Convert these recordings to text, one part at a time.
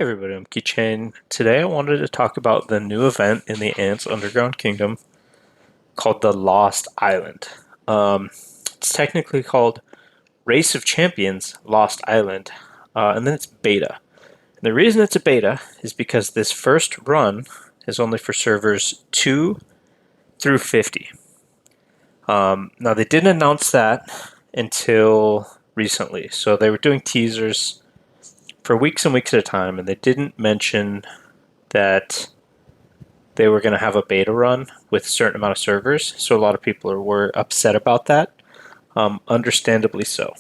Everybody, I'm Keychain. Today I wanted to talk about the new event in the Ants Underground Kingdom called the Lost Island. It's technically called Race of Champions Lost Island, and then it's beta. And the reason it's a beta is because this first run is only for servers 2 through 50. Now they didn't announce that until recently, so they were doing teasers for weeks and weeks at a time, and they didn't mention that they were going to have a beta run with a certain amount of servers. So a lot of people were upset about that, understandably so.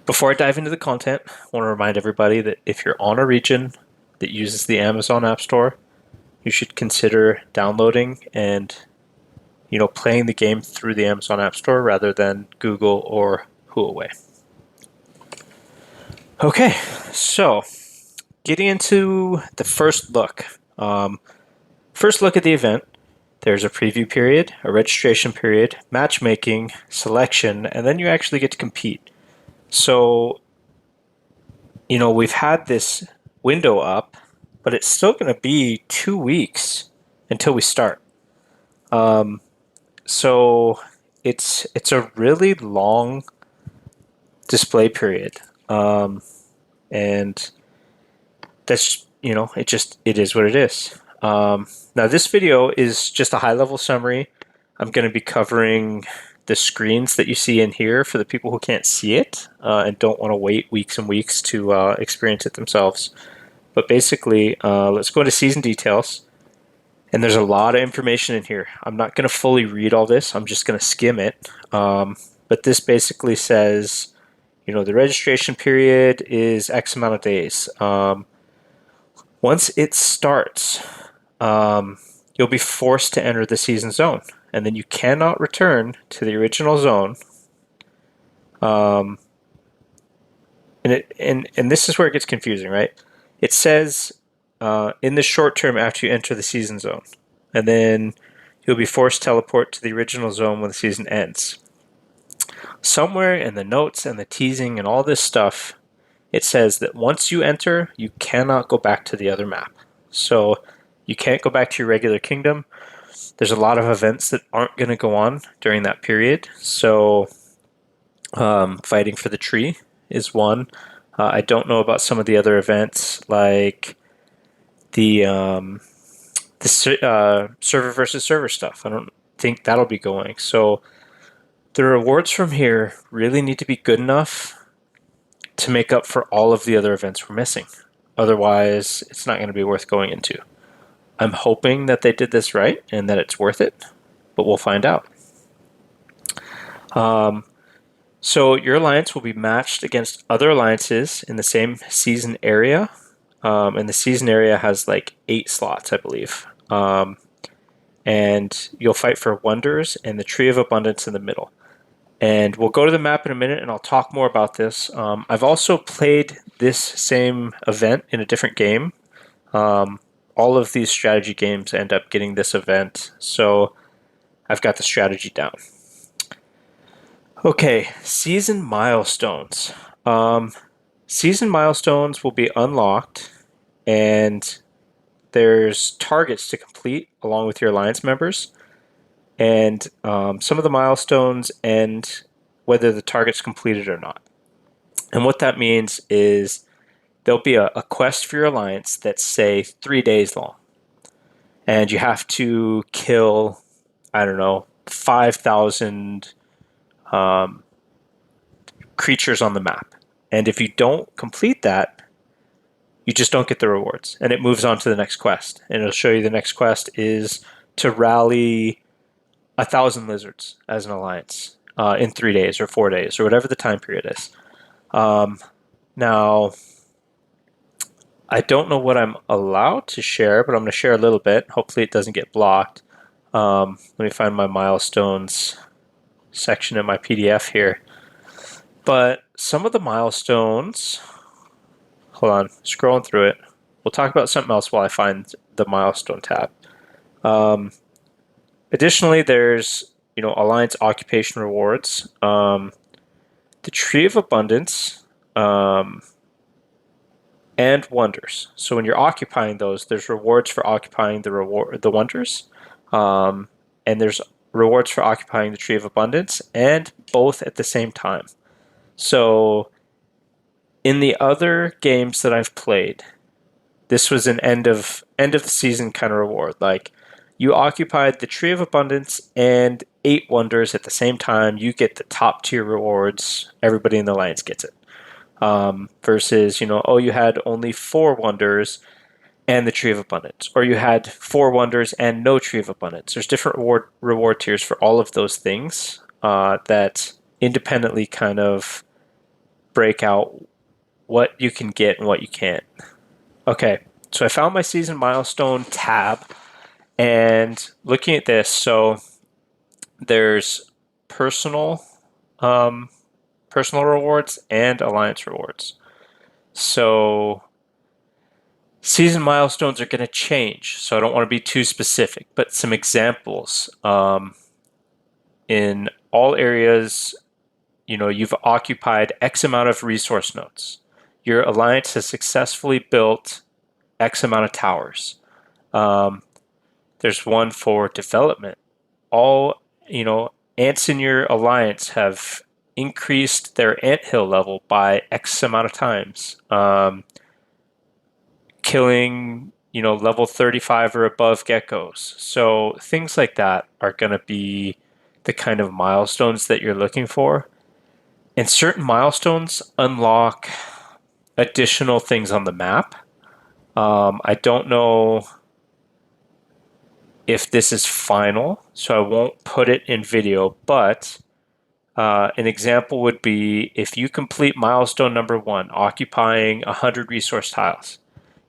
Before I dive into the content, I want to remind everybody that if you're on a region that uses the Amazon App Store, you should consider downloading and playing the game through the Amazon App Store rather than Google or Huawei. Okay, so getting into the first look. First look at the event. There's a preview period, a registration period, matchmaking, selection, and then you actually get to compete. So, we've had this window up, but it's still going to be 2 weeks until we start. So it's a really long display period, and that's it is what it is. Now this video is just a high level summary. I'm going to be covering the screens that you see in here for the people who can't see it and don't want to wait weeks and weeks to experience it themselves. But basically, let's go into season details. And there's a lot of information in here. I'm not going to fully read all this. I'm just going to skim it. But this basically says, the registration period is X amount of days. Once it starts, you'll be forced to enter the season zone, and then you cannot return to the original zone. And this is where it gets confusing, right? It says in the short term after you enter the season zone, and then you'll be forced to teleport to the original zone when the season ends. Somewhere in the notes and the teasing and all this stuff, it says that once you enter, you cannot go back to the other map. So you can't go back to your regular kingdom. There's a lot of events that aren't going to go on during that period. So fighting for the tree is one. I don't know about some of the other events like the server versus server stuff. I don't think that'll be going. So the rewards from here really need to be good enough to make up for all of the other events we're missing. Otherwise, it's not going to be worth going into. I'm hoping that they did this right and that it's worth it, but we'll find out. So your alliance will be matched against other alliances in the same season area. And the season area has like 8 slots, I believe. And you'll fight for Wonders and the Tree of Abundance in the middle. And we'll go to the map in a minute and I'll talk more about this. I've also played this same event in a different game. All of these strategy games end up getting this event, so I've got the strategy down. Okay, season milestones. Season milestones will be unlocked, and there's targets to complete along with your alliance members. And some of the milestones end whether the target's completed or not. And what that means is there'll be a quest for your alliance that's, say, 3 days long. And you have to kill, 5,000 creatures on the map. And if you don't complete that, you just don't get the rewards. And it moves on to the next quest. And it'll show you the next quest is to rally 1,000 lizards as an alliance in 3 days or 4 days or whatever the time period is. Now, I don't know what I'm allowed to share, but I'm going to share a little bit. Hopefully it doesn't get blocked. Let me find my milestones section in my PDF here. But some of the milestones, hold on, scrolling through it. We'll talk about something else while I find the milestone tab. Additionally, there's Alliance Occupation Rewards. The Tree of Abundance and wonders. So when you're occupying those, there's rewards for occupying the wonders, and there's rewards for occupying the Tree of Abundance, and both at the same time. So in the other games that I've played, this was an end of the season kind of reward. Like you occupied the Tree of Abundance and 8 wonders at the same time. You get the top tier rewards. Everybody in the alliance gets it. Versus, oh, you had only 4 wonders and the Tree of Abundance, or you had 4 wonders and no Tree of Abundance. There's different reward tiers for all of those things that independently kind of break out what you can get and what you can't. Okay, so I found my season milestone tab, and looking at this, so there's personal um, personal rewards and alliance rewards. So season milestones are going to change, so I don't want to be too specific, but some examples. In all areas, you've occupied X amount of resource nodes. Your alliance has successfully built X amount of towers. There's one for development. All, ants in your alliance have increased their anthill level by X amount of times. Killing, level 35 or above geckos. So things like that are going to be the kind of milestones that you're looking for. And certain milestones unlock additional things on the map. I don't know if this is final, so I won't put it in video, but an example would be if you complete milestone number 1, occupying 100 resource tiles,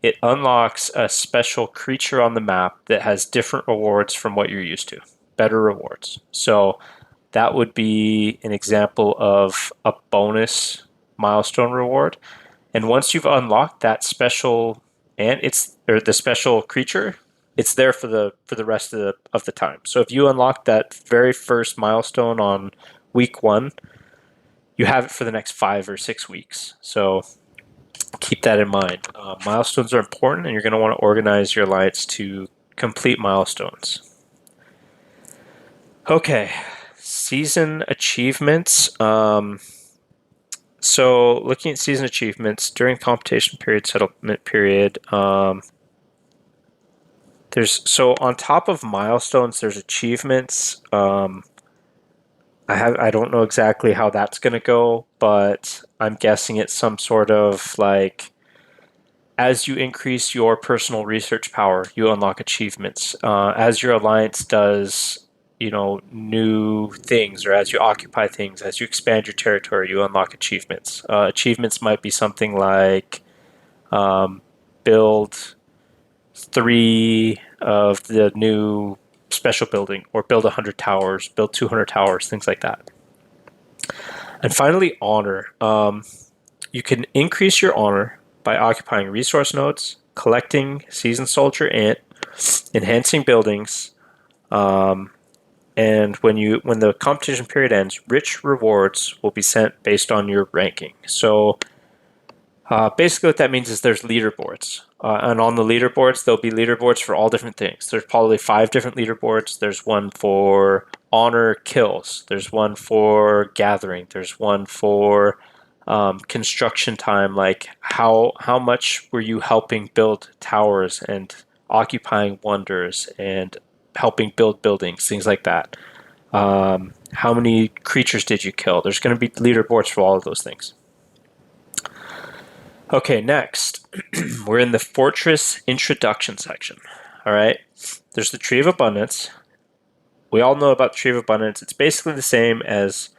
it unlocks a special creature on the map that has different rewards from what you're used to, better rewards. So that would be an example of a bonus milestone reward. And once you've unlocked that special the special creature, it's there for the rest of the time. So if you unlock that very first milestone on week 1, you have it for the next 5 or 6 weeks. So keep that in mind. Milestones are important, and you're going to want to organize your alliance to complete milestones. Okay, season achievements. So looking at season achievements during competition period, settlement period, so on top of milestones, there's achievements. I don't know exactly how that's going to go, but I'm guessing it's some sort of like, as you increase your personal research power, you unlock achievements. As your alliance does, new things, or as you occupy things, as you expand your territory, you unlock achievements. Achievements might be something like build 3 of the new special building, or build 100 towers, build 200 towers, things like that. And finally, honor. You can increase your honor by occupying resource nodes, collecting seasoned soldier ant, enhancing buildings, and when the competition period ends, rich rewards will be sent based on your ranking. So basically what that means is there's leaderboards. And on the leaderboards, there'll be leaderboards for all different things. There's probably 5 different leaderboards. There's one for honor kills. There's one for gathering. There's one for construction time, like how much were you helping build towers and occupying wonders and helping build buildings, things like that. How many creatures did you kill? There's going to be leaderboards for all of those things. Okay, next, we're in the Fortress Introduction section. All right, there's the Tree of Abundance. We all know about the Tree of Abundance. It's basically the same as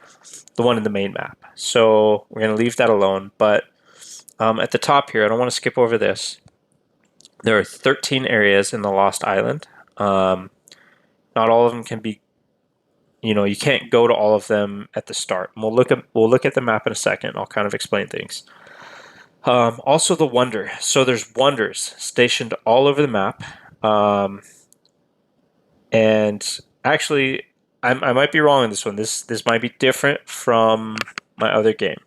the one in the main map. So we're going to leave that alone. But at the top here, I don't want to skip over this. There are 13 areas in the Lost Island. Not all of them can be, you can't go to all of them at the start. And we'll look at the map in a second. I'll kind of explain things. Also the wonder. So there's wonders stationed all over the map. And actually, I might be wrong on this one. This might be different from my other game.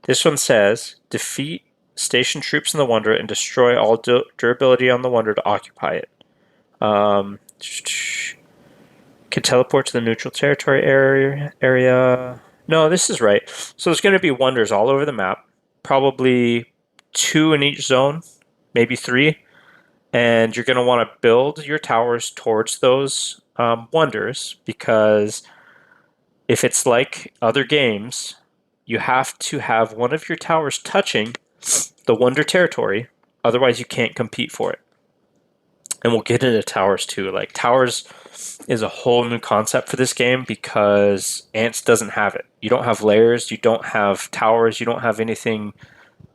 This one says defeat station troops in the Wonder, and destroy all durability on the Wonder to occupy it. Can teleport to the neutral territory area. No, this is right. So there's going to be Wonders all over the map, probably 2 in each zone, maybe 3. And you're going to want to build your towers towards those Wonders, because if it's like other games, you have to have one of your towers touching the Wonder territory, otherwise you can't compete for it. And we'll get into towers too. Like, towers is a whole new concept for this game because Ants doesn't have it. You don't have layers, you don't have towers, you don't have anything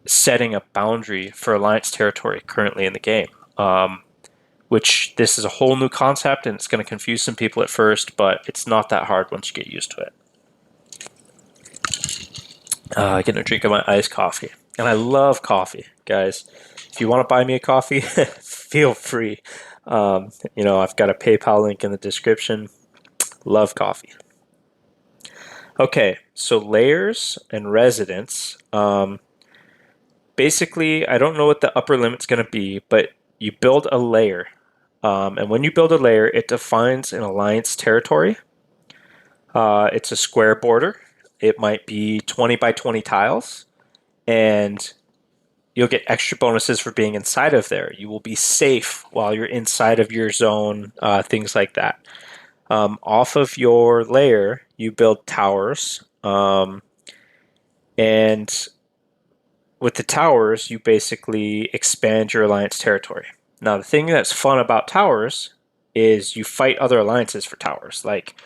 setting a boundary for Alliance territory currently in the game. Which this is a whole new concept, and it's going to confuse some people at first, but it's not that hard once you get used to it. Getting a drink of my iced coffee. And I love coffee, guys. If you want to buy me a coffee, feel free. I've got a PayPal link in the description. Love coffee. Okay, so layers and residents. Basically, I don't know what the upper limit's going to be, but you build a layer. And when you build a layer, it defines an alliance territory. It's a square border. It might be 20 by 20 tiles. And you'll get extra bonuses for being inside of there. You will be safe while you're inside of your zone, things like that. Off of your layer, you build towers. And with the towers, you basically expand your alliance territory. Now, the thing that's fun about towers is you fight other alliances for towers. Like,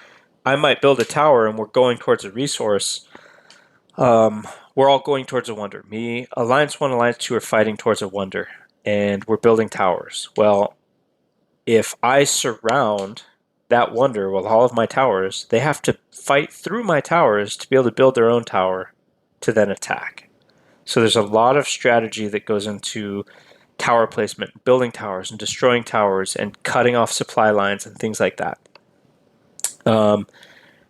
I might build a tower and we're going towards a resource. We're all going towards a Wonder. Me, Alliance 1, Alliance 2 are fighting towards a Wonder, and we're building towers. Well, if I surround that Wonder with all of my towers, they have to fight through my towers to be able to build their own tower to then attack. So there's a lot of strategy that goes into tower placement, building towers and destroying towers and cutting off supply lines and things like that.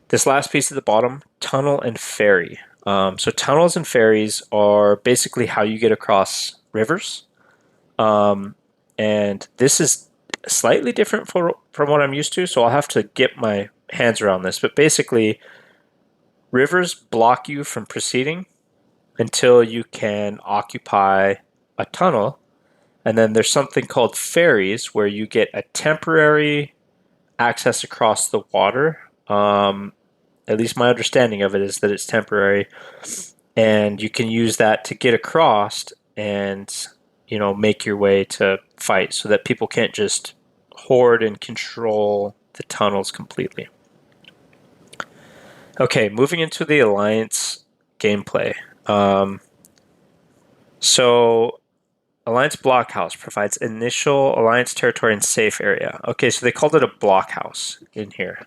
This last piece at the bottom, tunnel and ferry. So tunnels and ferries are basically how you get across rivers. And this is slightly different from what I'm used to, so I'll have to get my hands around this. But basically, rivers block you from proceeding until you can occupy a tunnel. And then there's something called ferries, where you get a temporary access across the water. At least my understanding of it is that it's temporary, and you can use that to get across and, make your way to fight, so that people can't just hoard and control the tunnels completely. Okay, moving into the Alliance gameplay. So Alliance Blockhouse provides initial Alliance territory and safe area. Okay, so they called it a blockhouse in here.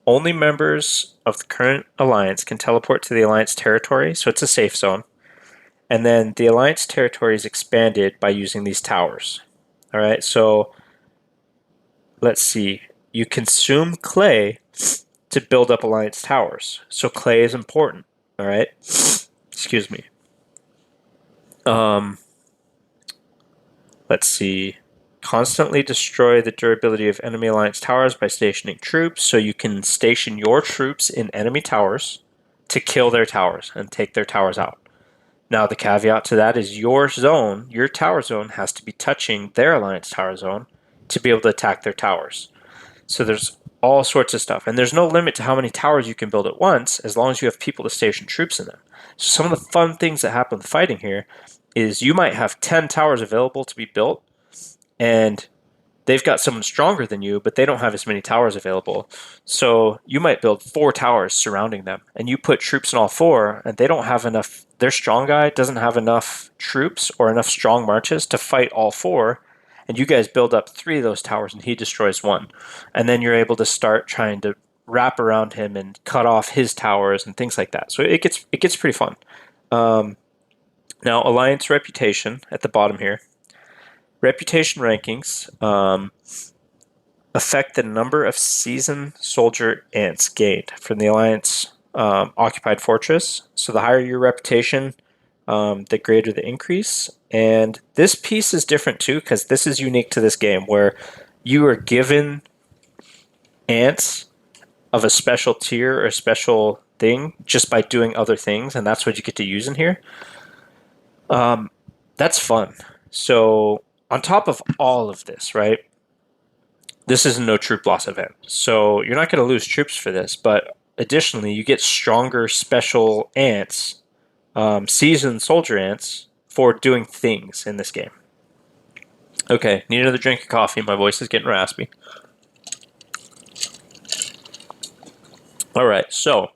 Only members of the current Alliance can teleport to the Alliance territory, so it's a safe zone. And then the Alliance territory is expanded by using these towers. All right, so let's see. You consume clay to build up Alliance towers. So clay is important, all right? Excuse me. Let's see. Constantly destroy the durability of enemy alliance towers by stationing troops. So you can station your troops in enemy towers to kill their towers and take their towers out. Now, the caveat to that is your zone, your tower zone, has to be touching their alliance tower zone to be able to attack their towers. So there's all sorts of stuff. And there's no limit to how many towers you can build at once, as long as you have people to station troops in them. So some of the fun things that happen with fighting here is you might have 10 towers available to be built, and they've got someone stronger than you, but they don't have as many towers available. So you might build 4 towers surrounding them, and you put troops in all 4, and they don't have enough. Their strong guy doesn't have enough troops or enough strong marches to fight all 4, and you guys build up 3 of those towers, and he destroys 1. And then you're able to start trying to wrap around him and cut off his towers and things like that. So it gets pretty fun. Now, Alliance reputation at the bottom here. Reputation rankings affect the number of seasoned soldier ants gained from the Alliance occupied fortress. So the higher your reputation, the greater the increase. And this piece is different too, because this is unique to this game, where you are given ants of a special tier or a special thing just by doing other things, and that's what you get to use in here. That's fun. So on top of all of this, right? This is a no troop loss event, so you're not going to lose troops for this. But additionally, you get stronger special ants, seasoned soldier ants, for doing things in this game. Okay, need another drink of coffee. My voice is getting raspy. All right, so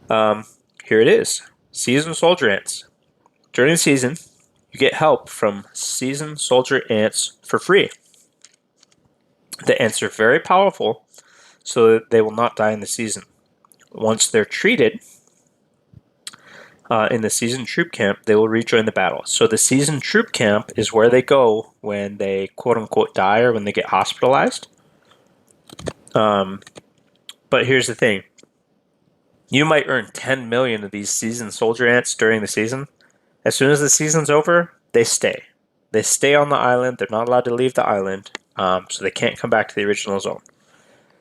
here it is. Seasoned soldier ants. During the season, you get help from seasoned soldier ants for free. The ants are very powerful, so that they will not die in the season. Once they're treated in the seasoned troop camp, they will rejoin the battle. So the seasoned troop camp is where they go when they quote-unquote die or when they get hospitalized. But here's the thing. You might earn 10 million of these seasoned soldier ants during the season. As soon as the season's over, they stay. They stay on the island. They're not allowed to leave the island, so they can't come back to the original zone.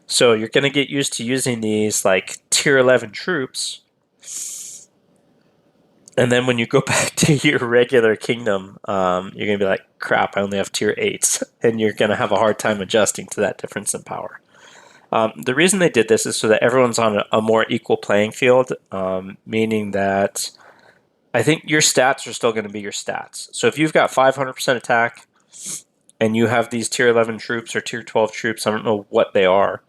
So you're going to get used to using these like tier 11 troops. And then when you go back to your regular kingdom, you're going to be like, crap, I only have tier 8s. And you're going to have a hard time adjusting to that difference in power. The reason they did this is so that everyone's on a more equal playing field, meaning that I think your stats are still going to be your stats. So if you've got 500% attack and you have these tier 11 troops or tier 12 troops, I don't know what they are,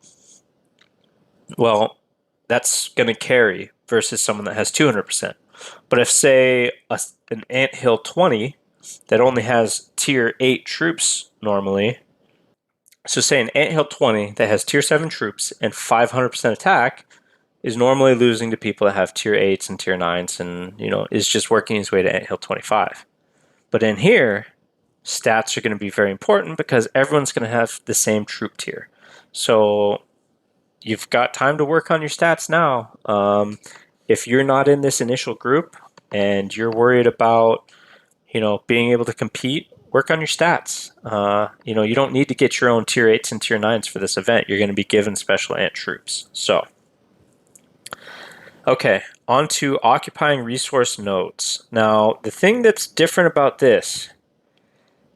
well, that's going to carry versus someone that has 200%. But if, say, an anthill 20 that only has tier 8 troops normally, so say an anthill 20 that has tier 7 troops and 500% attack is normally losing to people that have tier 8s and tier 9s and, is just working his way to anthill 25. But in here, stats are going to be very important because everyone's going to have the same troop tier. So you've got time to work on your stats now. If you're not in this initial group and you're worried about, being able to compete, work on your stats. You don't need to get your own tier 8s and tier 9s for this event. You're going to be given special ant troops. So, okay, on to occupying resource nodes. Now, the thing that's different about this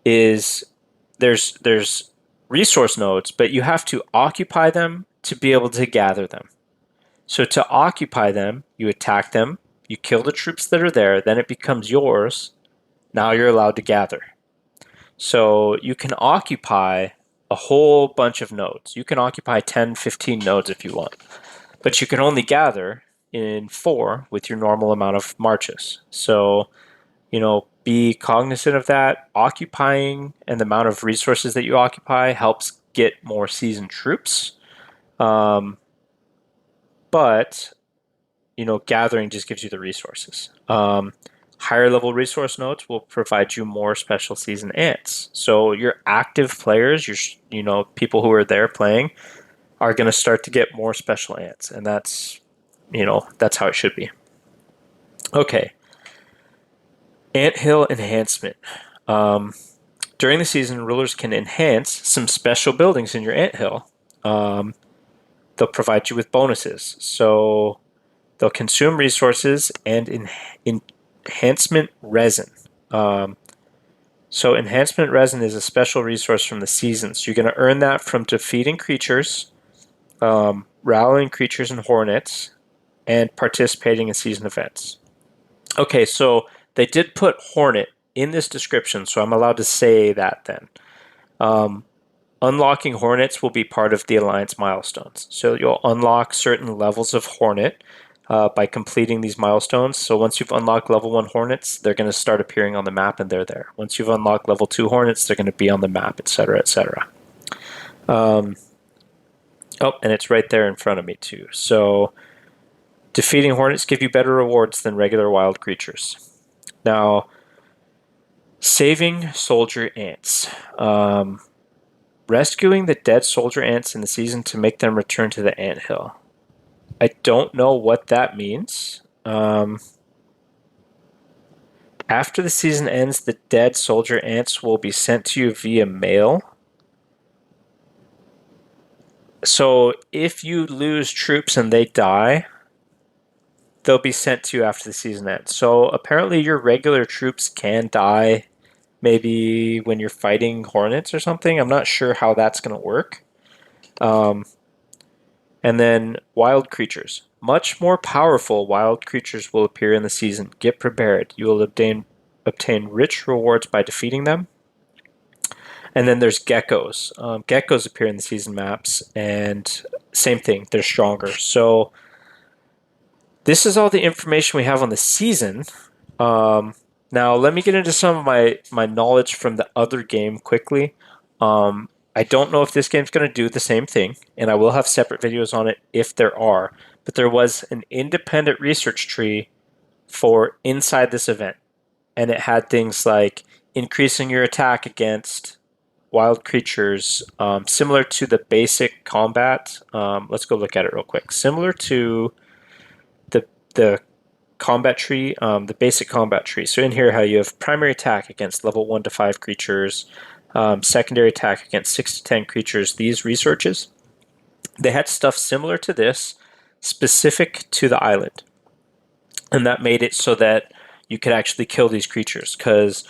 is there's resource nodes, but you have to occupy them to be able to gather them. So to occupy them, you attack them, you kill the troops that are there, then it becomes yours. Now you're allowed to gather. So you can occupy a whole bunch of nodes. You can occupy 10, 15 nodes if you want. But you can only gather in 4 with your normal amount of marches. So, be cognizant of that. Occupying and the amount of resources that you occupy helps get more seasoned troops. But, gathering just gives you the resources. Higher level resource nodes will provide you more special season ants. So your active players, your people who are there playing, are going to start to get more special ants, and that's how it should be. Okay. Anthill enhancement. During the season, rulers can enhance some special buildings in your anthill. They'll provide you with bonuses. So they'll consume resources and Enhancement Resin. So Enhancement Resin is a special resource from the seasons. You're going to earn that from defeating creatures, rallying creatures and hornets, and participating in season events. Okay, so they did put hornet in this description, so I'm allowed to say that then. Unlocking hornets will be part of the Alliance milestones. So you'll unlock certain levels of hornet by completing these milestones. So once you've unlocked level 1 hornets, they're going to start appearing on the map and they're there. Once you've unlocked level 2 hornets, they're going to be on the map, etc., etc. And it's right there in front of me too. So defeating hornets give you better rewards than regular wild creatures. Now, saving soldier ants. Rescuing the dead soldier ants in the season to make them return to the anthill. I don't know what that means. After the season ends, the dead soldier ants will be sent to you via mail. So if you lose troops and they die, they'll be sent to you after the season ends. So apparently your regular troops can die maybe when you're fighting hornets or something. I'm not sure how that's going to work. And then wild creatures. Much more powerful wild creatures will appear in the season. Get prepared. You will obtain rich rewards by defeating them. And then there's geckos. Geckos appear in the season maps, and same thing, they're stronger. So this is all the information we have on the season. Now let me get into some of my knowledge from the other game quickly. I don't know if this game's going to do the same thing, and I will have separate videos on it if there are. But there was an independent research tree for inside this event, and it had things like increasing your attack against wild creatures, similar to the basic combat. Let's go look at it real quick. Similar to the combat tree, the basic combat tree. So in here, how you have primary attack against level 1 to 5 creatures, secondary attack against 6 to 10 creatures. These researches, they had stuff similar to this, specific to the island, and that made it so that you could actually kill these creatures. Because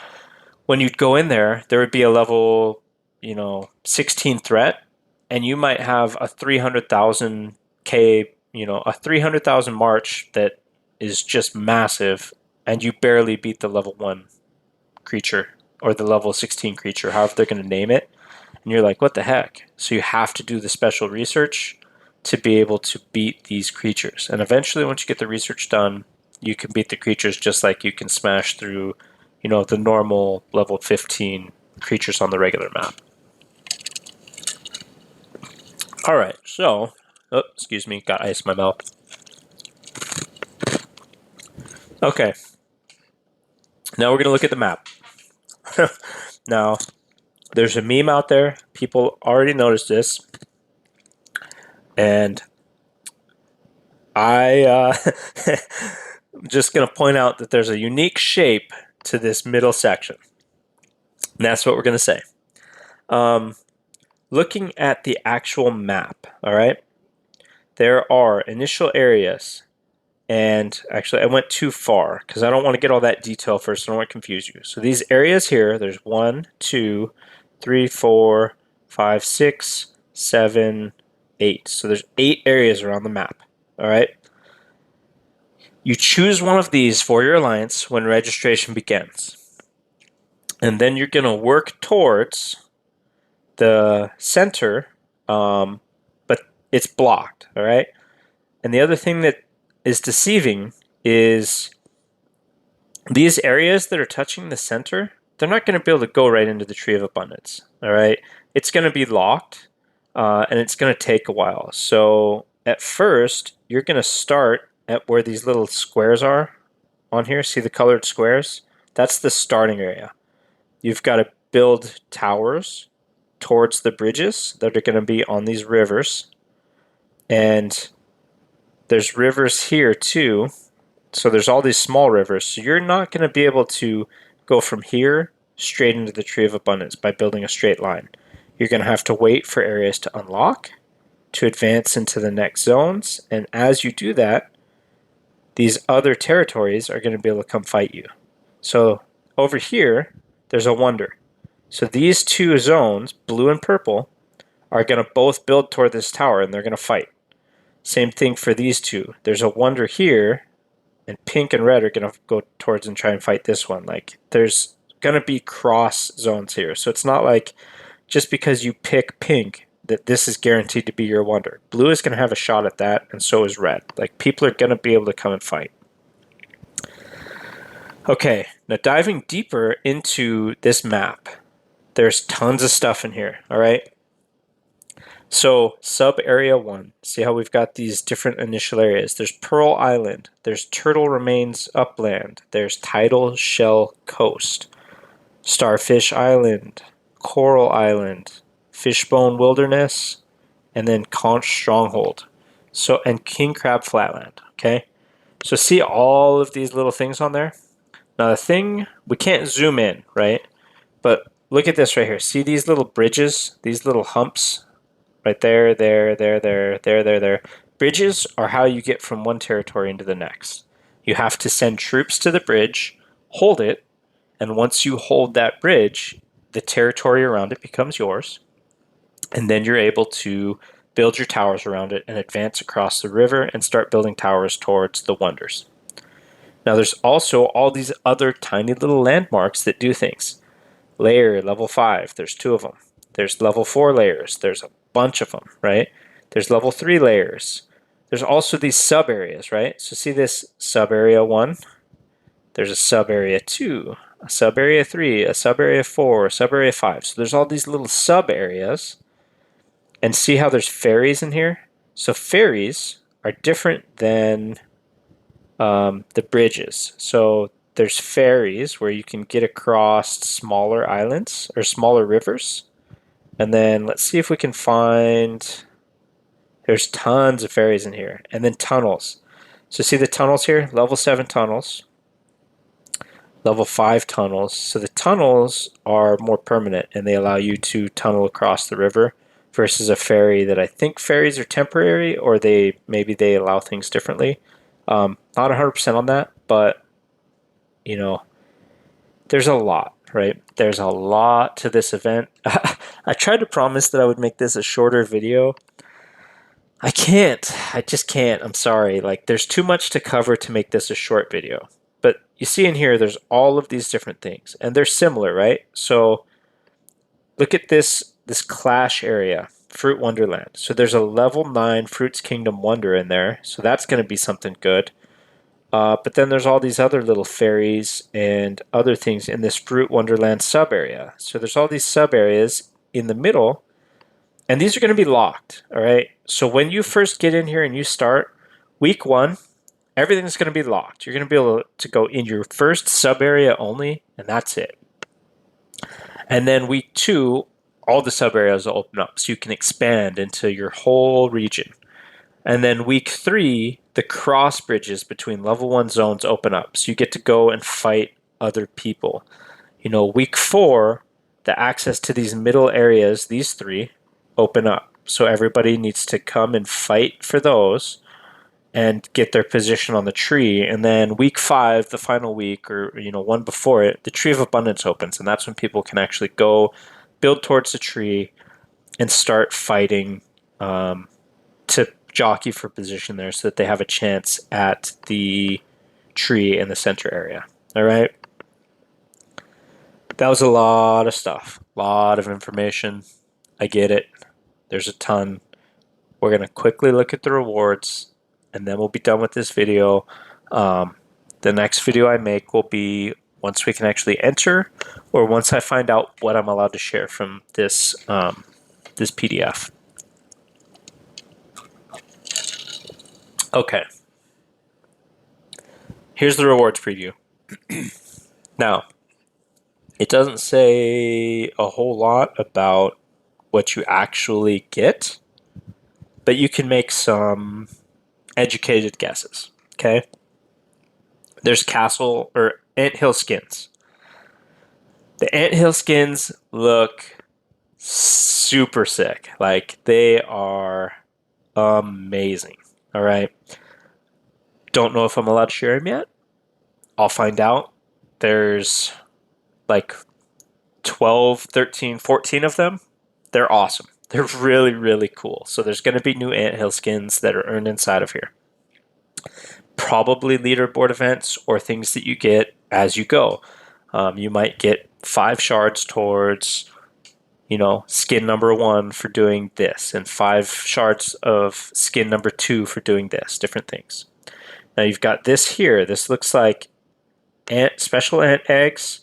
when you'd go in there, there would be a level, 16 threat, and you might have a 300,000 K, a 300,000 march that is just massive, and you barely beat the level 1 creature or the level 16 creature, however they're going to name it. And you're like, what the heck? So you have to do the special research to be able to beat these creatures. And eventually, once you get the research done, you can beat the creatures just like you can smash through, the normal level 15 creatures on the regular map. All right, so, excuse me, got ice in my mouth. Okay, now we're going to look at the map. Now, there's a meme out there. People already noticed this. And I'm just going to point out that there's a unique shape to this middle section. And that's what we're going to say. Looking at the actual map, all right, there are initial areas. And actually, I went too far because I don't want to get all that detail first. I don't want to confuse you. So these areas here, there's 1, 2, 3, 4, 5, 6, 7, 8. So there's 8 areas around the map. All right. You choose one of these for your alliance when registration begins. And then you're going to work towards the center, but it's blocked. All right. And the other thing that is deceiving is these areas that are touching the center, they're not going to be able to go right into the Tree of Abundance. All right. It's going to be locked, and it's going to take a while. So at first, you're going to start at where these little squares are on here. See the colored squares? That's the starting area. You've got to build towers towards the bridges that are going to be on these rivers. And there's rivers here too. So there's all these small rivers. So you're not going to be able to go from here straight into the Tree of Abundance by building a straight line. You're going to have to wait for areas to unlock, to advance into the next zones. And as you do that, these other territories are going to be able to come fight you. So over here, there's a wonder. So these two zones, blue and purple, are going to both build toward this tower, and they're going to fight. Same thing for these two. There's a wonder here, and pink and red are going to go towards and try and fight this one. Like, there's going to be cross zones here. So it's not like just because you pick pink that this is guaranteed to be your wonder. Blue is going to have a shot at that, and so is red. Like, people are going to be able to come and fight. Okay, now diving deeper into this map, there's tons of stuff in here, all right? So, sub-area 1, see how we've got these different initial areas. There's Pearl Island, there's Turtle Remains Upland, there's Tidal Shell Coast, Starfish Island, Coral Island, Fishbone Wilderness, and then Conch Stronghold. And King Crab Flatland, okay? So see all of these little things on there? Now the thing, we can't zoom in, right? But look at this right here. See these little bridges, these little humps? Right there, there. Bridges are how you get from one territory into the next. You have to send troops to the bridge, hold it, and once you hold that bridge, the territory around it becomes yours. And then you're able to build your towers around it and advance across the river and start building towers towards the wonders. Now, there's also all these other tiny little landmarks that do things. Layer level 5, there's 2 of them. There's level 4 layers, there's a bunch of them, right? There's level 3 layers. There's also these sub areas, right? So see this sub area 1, there's a sub area 2, a sub area 3, a sub area 4, a sub area 5. So there's all these little sub areas. And see how there's ferries in here? So ferries are different than the bridges. So there's ferries where you can get across smaller islands or smaller rivers. And then let's see if we can find, there's tons of ferries in here. And then tunnels. So see the tunnels here? Level 7 tunnels. Level 5 tunnels. So the tunnels are more permanent and they allow you to tunnel across the river versus a ferry that I think ferries are temporary or maybe they allow things differently. Not 100% on that, but you know, there's a lot, right? There's a lot to this event. I tried to promise that I would make this a shorter video. I can't. I just can't. I'm sorry. Like, there's too much to cover to make this a short video. But you see in here, there's all of these different things, and they're similar, right? So look at this clash area, Fruit Wonderland. So there's a level 9 Fruits Kingdom Wonder in there, so that's going to be something good. But then there's all these other little fairies and other things in this Fruit Wonderland sub area. So there's all these sub areas in the middle, and these are going to be locked, all right? So when you first get in here and you start, week 1, everything's going to be locked. You're going to be able to go in your first sub area only, and that's it. And then week 2, all the sub areas will open up, so you can expand into your whole region. And then week 3, the cross bridges between level 1 zones open up, so you get to go and fight other people. You know, week 4, the access to these middle areas, these 3, open up. So everybody needs to come and fight for those and get their position on the tree. And then week 5, the final week, or one before it, the Tree of Abundance opens, and that's when people can actually go build towards the tree and start fighting to jockey for position there so that they have a chance at the tree in the center area. All right. That was a lot of stuff, a lot of information. I get it. There's a ton. We're going to quickly look at the rewards and then we'll be done with this video. The next video I make will be once we can actually enter or once I find out what I'm allowed to share from this, this PDF. Okay. Here's the rewards preview. Now, it doesn't say a whole lot about what you actually get, but you can make some educated guesses, okay? There's castle or anthill skins. The anthill skins look super sick. Like, they are amazing, all right? Don't know if I'm allowed to share them yet. I'll find out. There's like 12, 13, 14 of them. They're awesome. They're really, really cool. So there's going to be new anthill skins that are earned inside of here. Probably leaderboard events or things that you get as you go. You might get 5 shards towards, skin number 1 for doing this, and 5 shards of skin number 2 for doing this, different things. Now you've got this here. This looks like special ant eggs,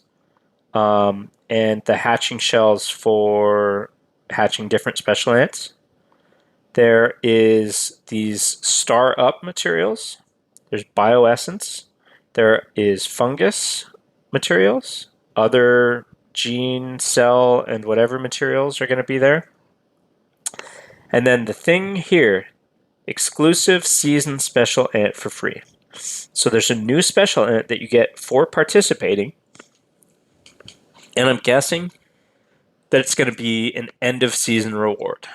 and the hatching shells for hatching different special ants. There is these star up materials. There's bioessence. There is fungus materials. Other gene, cell, and whatever materials are going to be there. And then the thing here, exclusive season special ant for free. So there's a new special in it that you get for participating, and I'm guessing that it's going to be an end of season reward.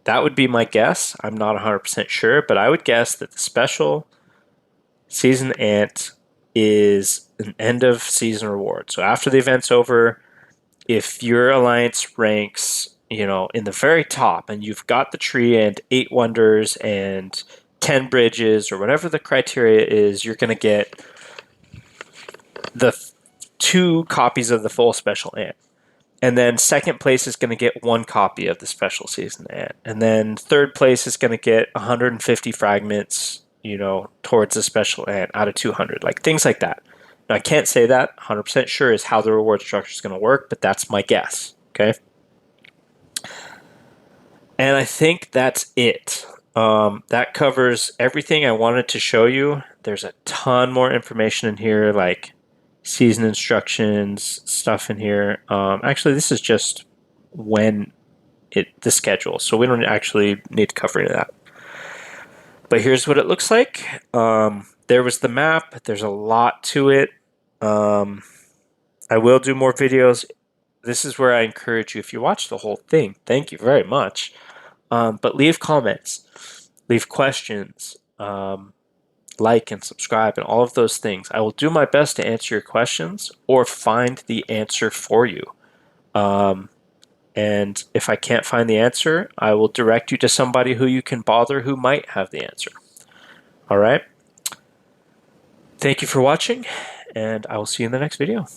That would be my guess. I'm not 100% sure, but I would guess that the special season ant is an end of season reward. So after the event's over, if your alliance ranks, in the very top and you've got the tree and 8 wonders and 10 bridges or whatever the criteria is, you're going to get the 2 copies of the full special ant. And then second place is going to get 1 copy of the special season ant. And then third place is going to get 150 fragments, towards the special ant out of 200, like things like that. Now, I can't say that 100% sure is how the reward structure is going to work, but that's my guess, okay? And I think that's it. That covers everything I wanted to show you. There's a ton more information in here, like season instructions, stuff in here. Actually, this is just the schedule, so we don't actually need to cover any of that. But here's what it looks like. There was the map. There's a lot to it. I will do more videos. This is where I encourage you, if you watch the whole thing, thank you very much. But leave comments, leave questions, like and subscribe and all of those things. I will do my best to answer your questions or find the answer for you. And if I can't find the answer, I will direct you to somebody who you can bother who might have the answer. All right. Thank you for watching, and I will see you in the next video.